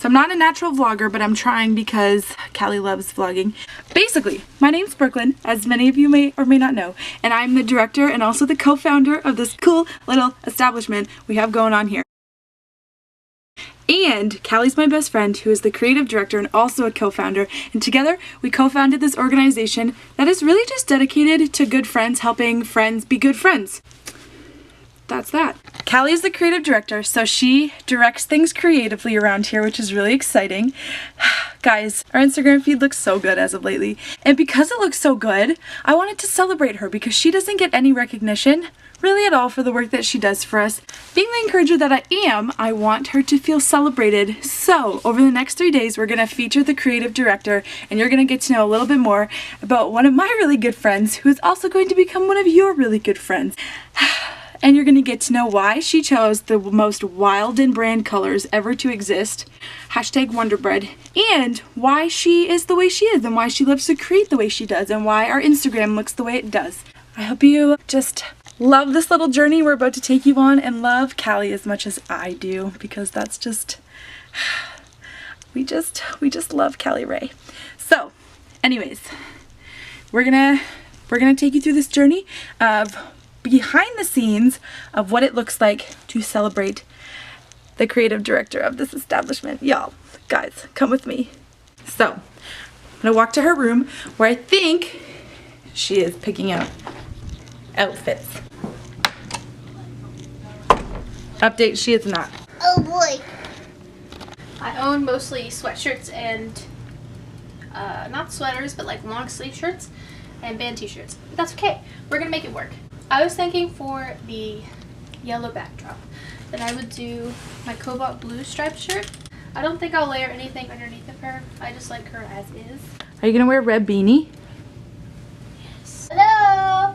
I'm not a natural vlogger, but I'm trying because Kallie loves vlogging. Basically, my name's Brooklyn, as many of you may or may not know, and I'm the director and also the co-founder of this cool little establishment we have going on here. And Kallie's my best friend, who is the creative director and also a co-founder, and together we co-founded this organization that is really just dedicated to good friends helping friends be good friends. That's that. Kallie is the creative director, so she directs things creatively around here, which is really exciting. Guys, our Instagram feed looks so good as of lately, and because it looks so good, I wanted to celebrate her because she doesn't get any recognition really at all for the work that she does for us. Being the encourager that I am, I want her to feel celebrated. So over the next 3 days, we're gonna feature the creative director, and you're gonna get to know a little bit more about one of my really good friends who is also going to become one of your really good friends. And you're gonna get to know why she chose the most wild and brand colors ever to exist, #WonderBread, and why she is the way she is, and why she loves to create the way she does, and why our Instagram looks the way it does. I hope you just love this little journey we're about to take you on, and love Kallie as much as I do, because that's just, we just love Kallie Ray. So, anyways, we're gonna take you through this journey of behind the scenes of what it looks like to celebrate the creative director of this establishment. Y'all, guys, come with me. So, I'm gonna walk to her room where I think she is picking out outfits. Update, she is not. Oh boy. I own mostly sweatshirts and not sweaters, but like long sleeve shirts and band t-shirts. But that's okay. We're gonna make it work. I was thinking for the yellow backdrop that I would do my cobalt blue striped shirt. I don't think I'll layer anything underneath of her. I just like her as is. Are you gonna wear a red beanie? Yes. Hello!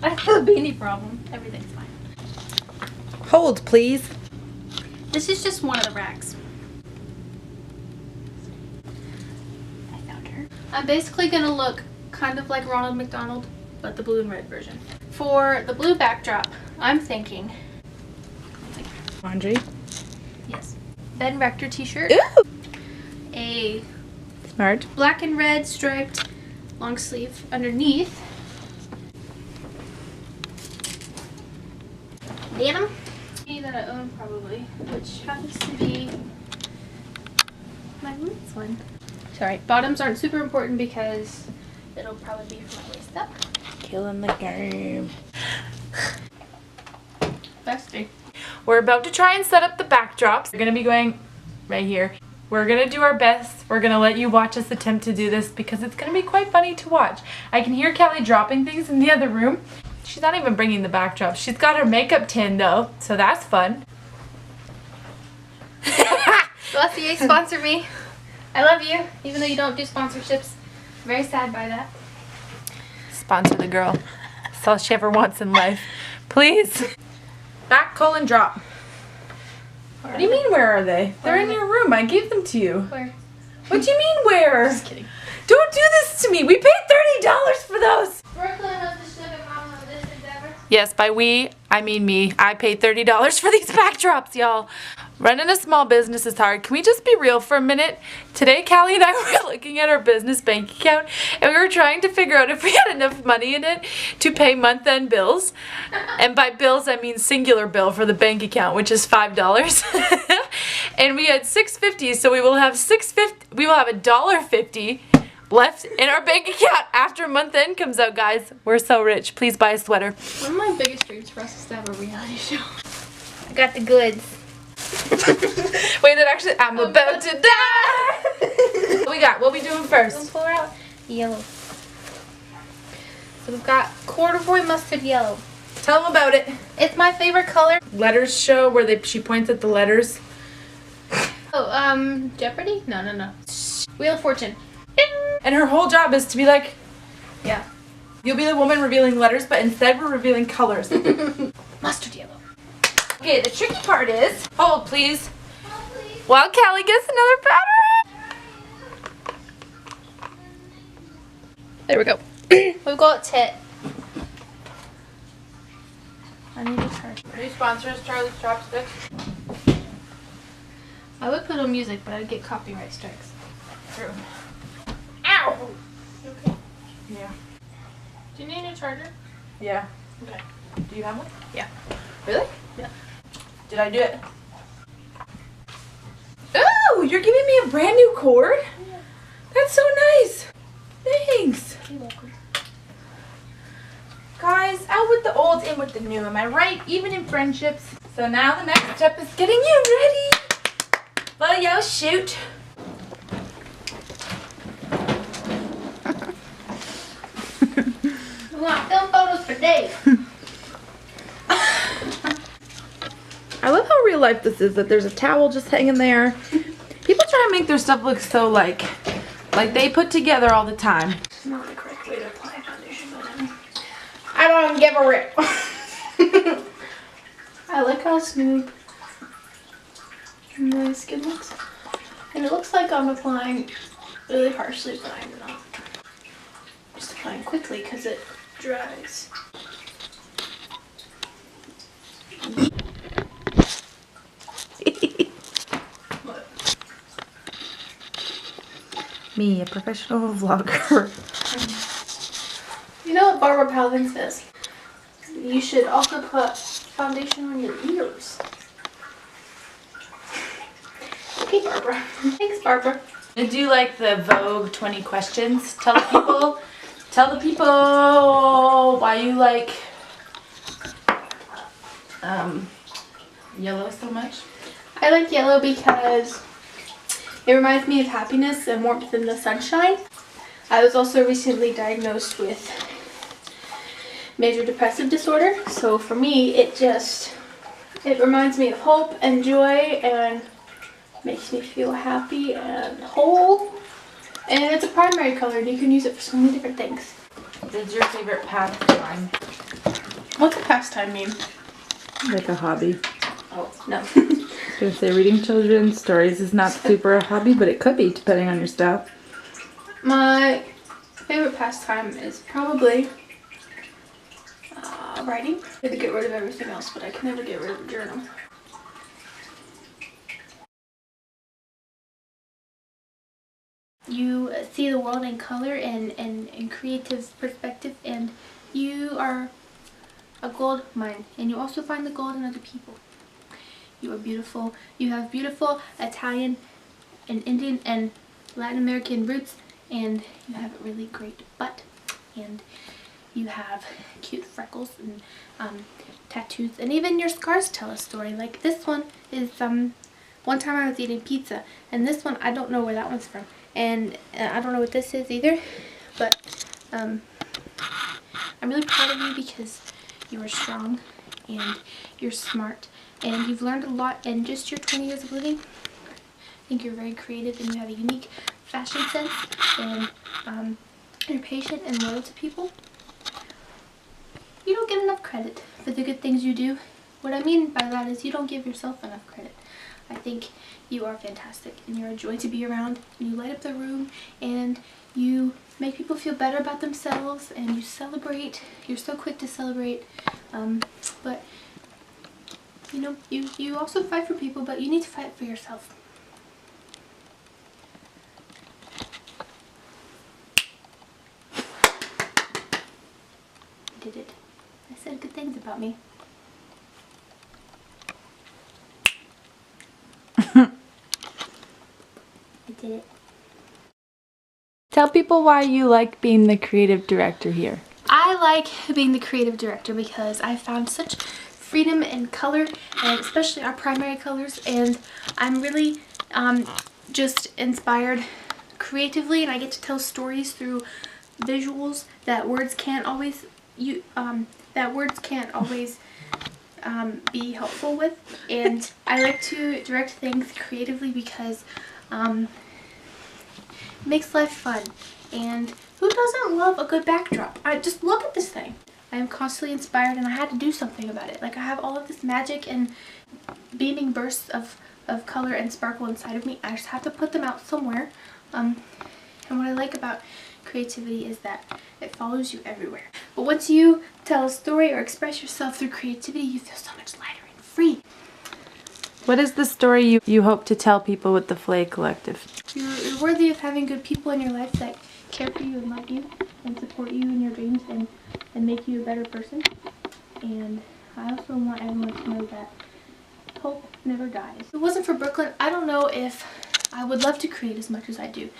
I have a beanie problem. Everything's fine. Hold, please. This is just one of the racks. I found her. I'm basically gonna look kind of like Ronald McDonald, but the blue and red version. For the blue backdrop, I'm thinking Laundry. yes, Ben Rector t-shirt, Ooh! a Smart. black and red striped long sleeve underneath, denim that I own probably, which happens to be my women's one. Sorry, bottoms aren't super important because it'll probably be for my waist up. Killing the game. Bestie. We're about to try and set up the backdrops. We're gonna be going right here. We're gonna do our best. We're gonna let you watch us attempt to do this because it's gonna be quite funny to watch. I can hear Kallie dropping things in the other room. She's not even bringing the backdrop. She's got her makeup tin though, so that's fun. Glossier, sponsor me. I love you, even though you don't do sponsorships. Very sad by that. Sponsor the girl. That's all she ever wants in life. Please. Back, colon, drop. What do you mean, where are they? They're in your room. I gave them to you. Where? What do you mean, where? Just kidding. Don't do this to me. We paid $30 for those. Brooklyn of the Sugar Mama of this endeavor. Yes, by we, I mean me. I paid $30 for these backdrops, y'all. Running a small business is hard. Can we just be real for a minute? Today, Kallie and I were looking at our business bank account, and we were trying to figure out if we had enough money in it to pay month-end bills. And by bills, I mean singular bill for the bank account, which is $5. And we had $6.50, so we will have $1.50 left in our bank account after month end comes out, guys. We're so rich. Please buy a sweater. One of my biggest dreams for us is to have a reality show. I got the goods. Wait, that actually, I'm about to die. What we doing first? We'll pour out yellow. So we've got corduroy mustard yellow. Tell them about it. It's my favorite color. Letters show where she points at the letters. Oh, Jeopardy? No. Wheel of Fortune. Ding! And her whole job is to be like, Yeah. you'll be the woman revealing letters, but instead we're revealing colors. Mustard yellow. Okay, the tricky part is, hold please, while Kallie gets another pattern. There we go. We've got it. I need a card. Are you sponsors Charlie's Chopsticks? I would put on music, but I'd get copyright strikes. True. Ow! Okay. Yeah. Do you need a new charger? Yeah. Okay. Do you have one? Yeah. Really? Yeah. Did I do it? Oh, you're giving me a brand new cord? Yeah. That's so nice. Thanks. You're welcome. Guys, out with the old, in with the new. Am I right? Even in friendships. So now the next step is getting you ready. Well, yo, shoot. We want film photos for days. I love how real life this is, that there's a towel just hanging there. People try to make their stuff look so like they put together all the time. It's not the correct way to apply foundation, but I don't give a rip. I like how smooth my skin looks. And it looks like I'm applying really harshly, but I'm not. Just applying quickly because it dries. Me, a professional vlogger. You know what Barbara Palvin says? You should also put foundation on your ears. Okay, Barbara. Thanks, Barbara. And do like the Vogue 20 questions. Tell the people why you like yellow so much. I like yellow because it reminds me of happiness and warmth in the sunshine. I was also recently diagnosed with major depressive disorder, so for me it reminds me of hope and joy and makes me feel happy and whole. And it's a primary color and you can use it for so many different things. What's your favorite pastime? What's a pastime mean? Like a hobby. Oh, no. I was gonna say reading children's stories is not super a hobby, but it could be depending on your style. My favorite pastime is probably writing. I had to get rid of everything else, but I can never get rid of a journal. You see the world in color and in creative perspective, and you are a gold mine, and you also find the gold in other people. You are beautiful. You have beautiful Italian and Indian and Latin American roots, and you have a really great butt, and you have cute freckles and tattoos, and even your scars tell a story. Like this one is one time I was eating pizza, and this one, I don't know where that one's from, and I don't know what this is either, but I'm really proud of you because you are strong and you're smart and you've learned a lot in just your 20 years of living. I think you're very creative and you have a unique fashion sense, and you're patient and loyal to people. You don't get enough credit for the good things you do. What I mean by that is you don't give yourself enough credit. I think you are fantastic and you're a joy to be around, and you light up the room and you make people feel better about themselves, and you celebrate. You're so quick to celebrate, but you know, you also fight for people, but you need to fight for yourself. I did it. I said good things about me. I did it. Tell people why you like being the creative director here. I like being the creative director because I found such freedom in color, and especially our primary colors, and I'm really just inspired creatively, and I get to tell stories through visuals that words can't always be helpful with. And I like to direct things creatively because it makes life fun, and who doesn't love a good backdrop? Just look at this thing. I am constantly inspired, and I had to do something about it. Like, I have all of this magic and beaming bursts of color and sparkle inside of me. I just have to put them out somewhere. And what I like about creativity is that it follows you everywhere. But once you tell a story or express yourself through creativity, you feel so much lighter and free. What is the story you hope to tell people with the Philia Collective? You're worthy of having good people in your life that care for you and love you and support you in your dreams and make you a better person. And I also want everyone to know that hope never dies. If it wasn't for Brooklyn, I don't know if I would love to create as much as I do.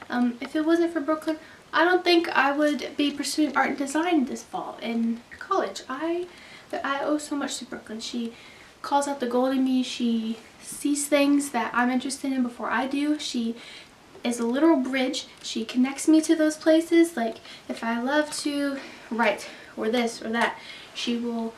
If it wasn't for Brooklyn, I don't think I would be pursuing art and design this fall in college. I owe so much to Brooklyn. She calls out the gold in me. She sees things that I'm interested in before I do. She is a literal bridge. She connects me to those places. Like if I love to write or this or that, she will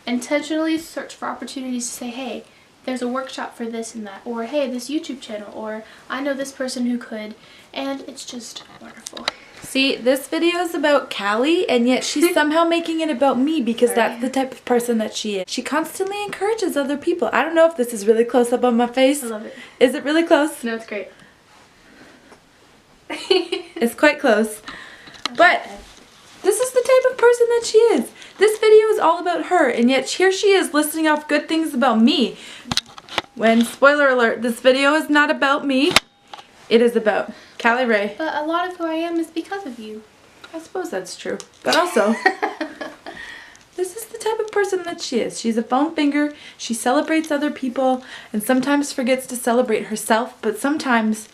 intentionally search for opportunities to say, hey, there's a workshop for this and that, or hey, this YouTube channel, or I know this person who could, and it's just wonderful. See, this video is about Kallie, and yet she's somehow making it about me because that's the type of person that she is. She constantly encourages other people. I don't know if this is really close up on my face. I love it. Is it really close? No, it's great. It's quite close. But this is the type of person that she is. This video is all about her, and yet here she is listing off good things about me. When, spoiler alert, this video is not about me. It is about Kallie Ray. But a lot of who I am is because of you. I suppose that's true. But also, this is the type of person that she is. She's a foam finger. She celebrates other people and sometimes forgets to celebrate herself. But sometimes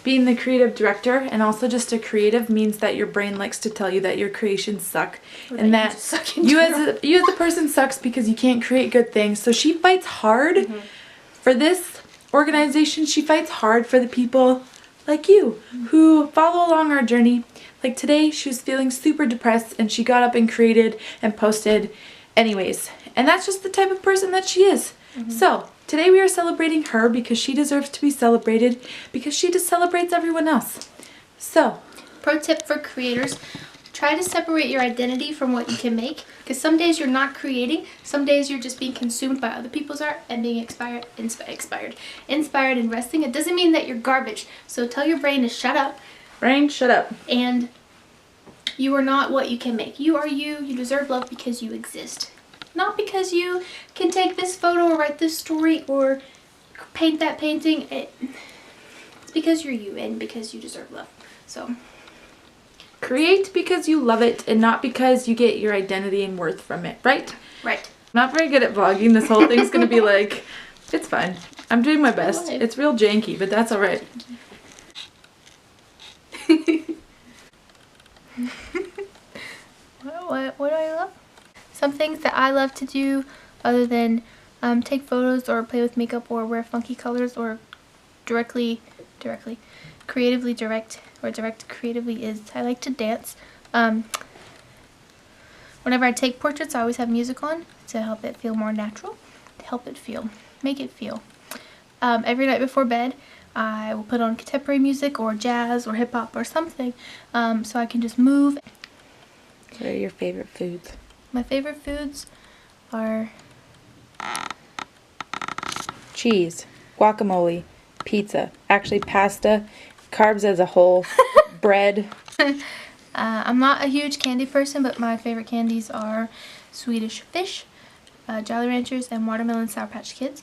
being the creative director and also just a creative means that your brain likes to tell you that your creations suck. And that you as a person sucks because you can't create good things. So she fights hard for this organization. She fights hard for the people like you who follow along our journey. Like today she was feeling super depressed and she got up and created and posted anyways. And that's just the type of person that she is. So today we are celebrating her because she deserves to be celebrated because she just celebrates everyone else. So, pro tip for creators, try to separate your identity from what you can make, because some days you're not creating, some days you're just being consumed by other people's art and being inspired and resting. It doesn't mean that you're garbage, so tell your brain to shut up. Brain, shut up. And you are not what you can make. You are you. You deserve love because you exist. Not because you can take this photo or write this story or paint that painting. It's because you're you and because you deserve love. So create because you love it and not because you get your identity and worth from it, right? Right. I'm not very good at vlogging. This whole thing's gonna be like, it's fine. I'm doing my best. It's real janky, but that's alright. What do I love? Some things that I love to do other than take photos or play with makeup or wear funky colors or creatively direct creatively is I like to dance. Whenever I take portraits, I always have music on to help it feel more natural, make it feel. Every night before bed, I will put on contemporary music or jazz or hip hop or something so I can just move. What are your favorite foods? My favorite foods are cheese, guacamole, pizza, actually pasta, carbs as a whole, bread. I'm not a huge candy person, but my favorite candies are Swedish Fish, Jolly Ranchers, and Watermelon Sour Patch Kids.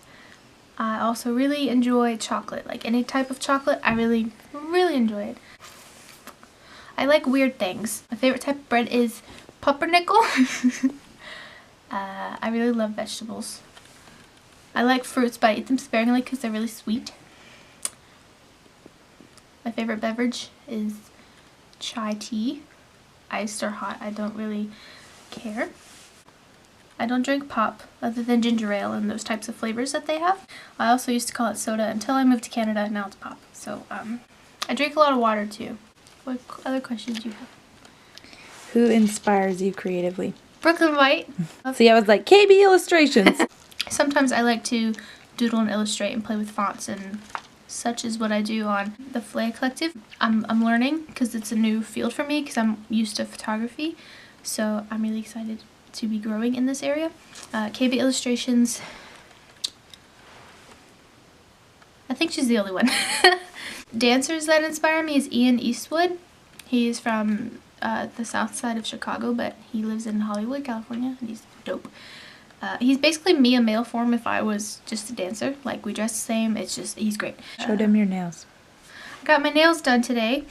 I also really enjoy chocolate, like any type of chocolate. I really enjoy it. I like weird things. My favorite type of bread is pumpernickel. I really love vegetables. I like fruits, but I eat them sparingly because they're really sweet. My favorite beverage is chai tea. Iced or hot, I don't really care. I don't drink pop other than ginger ale and those types of flavors that they have. I also used to call it soda until I moved to Canada, and now it's pop. So I drink a lot of water too. What other questions do you have? Who inspires you creatively? Brooklyn White. See, I was like, KB Illustrations. Sometimes I like to doodle and illustrate and play with fonts, and such is what I do on the Philia Collective. I'm learning because it's a new field for me because I'm used to photography. So I'm really excited to be growing in this area. KB Illustrations, I think she's the only one. Dancers that inspire me is Ian Eastwood. He is from the south side of Chicago, but he lives in Hollywood, California, and he's dope. He's basically me in male form if I was just a dancer. Like, we dress the same. It's just, he's great. Show them your nails. I got my nails done today.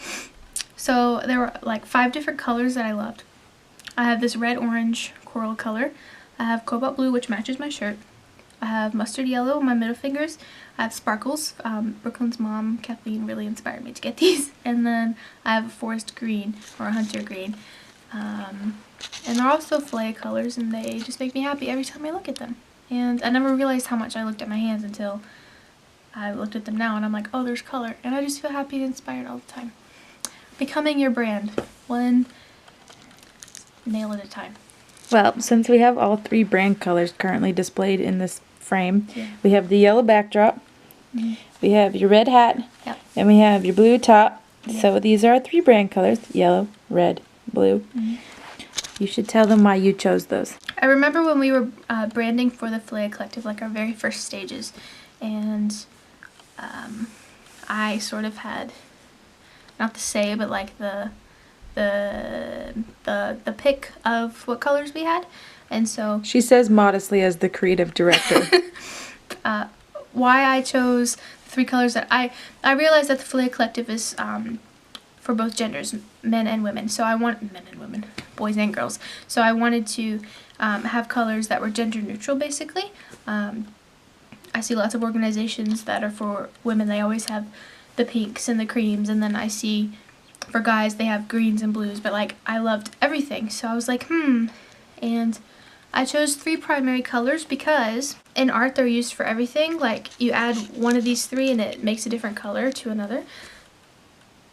So there were like 5 different colors that I loved. I have this red orange coral color. I have cobalt blue, which matches my shirt. I have mustard yellow on my middle fingers. I have sparkles. Brooklyn's mom, Kathleen, really inspired me to get these. And then I have a forest green or a hunter green. And they're also Philia colors, and they just make me happy every time I look at them. And I never realized how much I looked at my hands until I looked at them now, and I'm like, oh, there's color. And I just feel happy and inspired all the time. Becoming your brand, one nail at a time. Well, since we have all 3 brand colors currently displayed in this frame, we have the yellow backdrop, we have your red hat, and we have your blue top. So these are our 3 brand colors, yellow, red, blue. You should tell them why you chose those. I remember when we were branding for the Philia Collective, like our very first stages, and I sort of had, not the say, but like the pick of what colors we had. And so she says modestly as the creative director. Why I chose 3 colors that I realized that the Philia Collective is for both genders, men and women. So I want men and women, boys and girls. So I wanted to have colors that were gender neutral, basically. I see lots of organizations that are for women. They always have the pinks and the creams, and then I see for guys they have greens and blues, but like I loved everything. So I was like, and I chose 3 primary colors because in art they're used for everything. Like, you add one of these 3 and it makes a different color to another.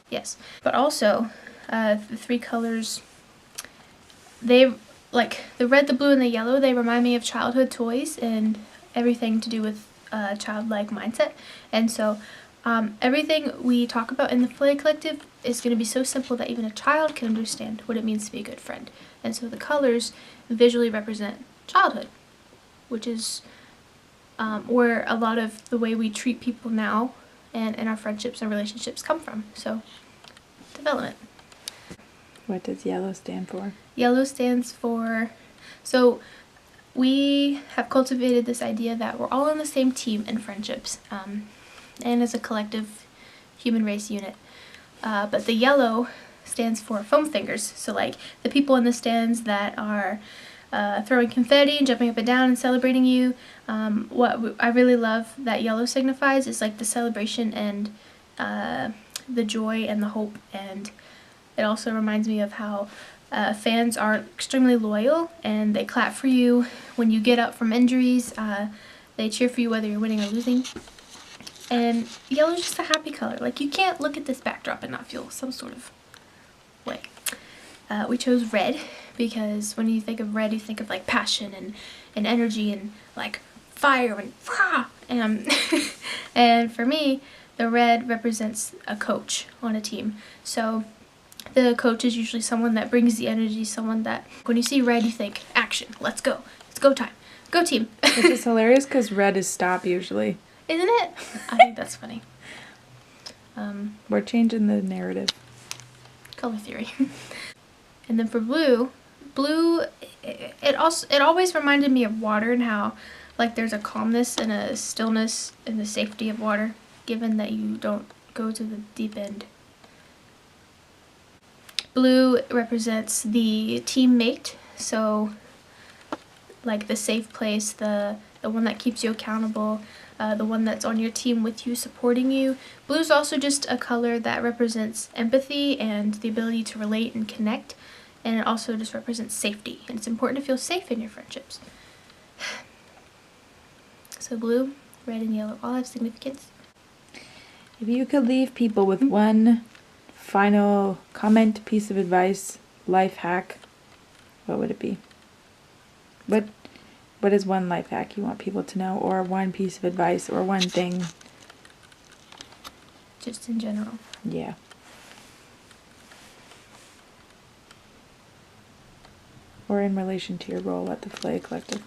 Yes, but also the 3 colors, they, like the red, the blue, and the yellow, they remind me of childhood toys and everything to do with childlike mindset. And so everything we talk about in the Philia Collective is going to be so simple that even a child can understand what it means to be a good friend. And so the colors visually represent childhood, which is where a lot of the way we treat people now and our friendships and relationships come from. So, development. What does yellow stand for? Yellow stands for, so we have cultivated this idea that we're all on the same team in friendships, and as a collective human race unit. But the yellow stands for foam fingers. So like the people in the stands that are throwing confetti and jumping up and down and celebrating you. What I really love that yellow signifies is like the celebration and the joy and the hope. And it also reminds me of how fans are extremely loyal, and they clap for you when you get up from injuries. They cheer for you whether you're winning or losing. And yellow is just a happy color. Like, you can't look at this backdrop and not feel some sort of way. We chose red because when you think of red, you think of like passion and energy and like fire and rah! And for me, the red represents a coach on a team. So the coach is usually someone that brings the energy, someone that when you see red, you think action, let's go, it's go time, go team. Which is hilarious because red is stop usually. Isn't it? I think that's funny. We're changing the narrative. Color theory. And then for blue, it always reminded me of water and how like there's a calmness and a stillness in the safety of water, given that you don't go to the deep end. Blue represents the teammate, so like the safe place, the one that keeps you accountable, the one that's on your team with you, supporting you. Blue is also just a color that represents empathy and the ability to relate and connect, and it also just represents safety, and it's important to feel safe in your friendships. So blue, red, and yellow all have significance. If you could leave people with one final comment, piece of advice, life hack, what would it be? What is one life hack you want people to know, or one piece of advice, or one thing? Just in general. Yeah. Or in relation to your role at the Philia Collective.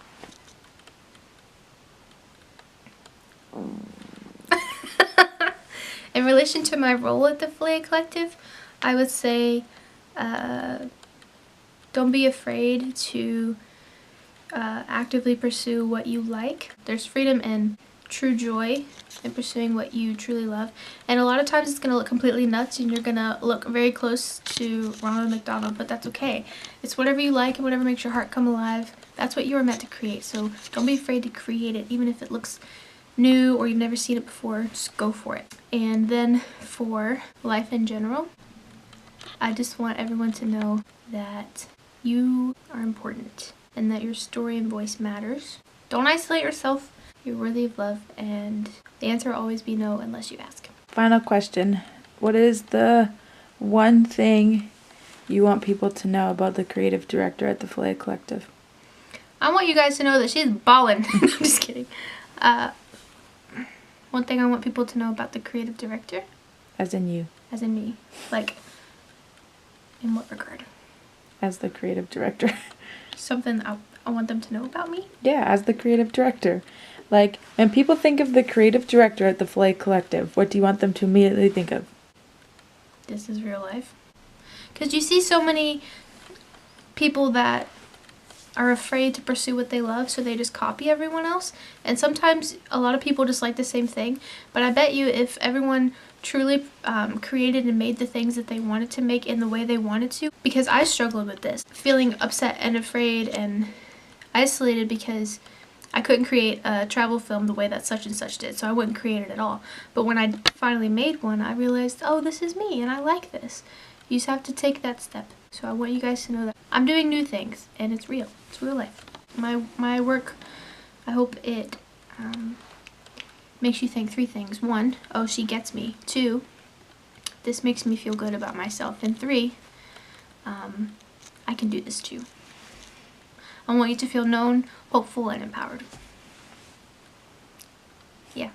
In relation to my role at the Philia Collective, I would say don't be afraid to actively pursue what you like. There's freedom and true joy in pursuing what you truly love. And a lot of times it's going to look completely nuts and you're going to look very close to Ronald McDonald, but that's okay. It's whatever you like and whatever makes your heart come alive. That's what you were meant to create. So don't be afraid to create it, even if it looks new or you've never seen it before. Just go for it. And then for life in general, I just want everyone to know that you are important and that your story and voice matters. Don't isolate yourself. You're worthy of love, and the answer will always be no unless you ask. Final question. What is the one thing you want people to know about the creative director at the Philia Collective? I want you guys to know that she's ballin'. I'm just kidding. One thing I want people to know about the creative director. As in you. As in me. Like, in what regard? As the creative director. Something I want them to know about me? Yeah, as the creative director. Like, when people think of the creative director at the Philia Collective, what do you want them to immediately think of? This is real life. Because you see so many people that are afraid to pursue what they love, so they just copy everyone else. And sometimes a lot of people just like the same thing. But I bet you if everyone truly created and made the things that they wanted to make in the way they wanted to, because I struggled with this, feeling upset and afraid and isolated because I couldn't create a travel film the way that such and such did, so I wouldn't create it at all. But when I finally made one, I realized, oh, this is me and I like this. You just have to take that step. So I want you guys to know that I'm doing new things and it's real. It's real life. My work, I hope it makes you think 3 things. 1, oh, she gets me. 2, this makes me feel good about myself. And 3, I can do this too. I want you to feel known, hopeful, and empowered. Yeah.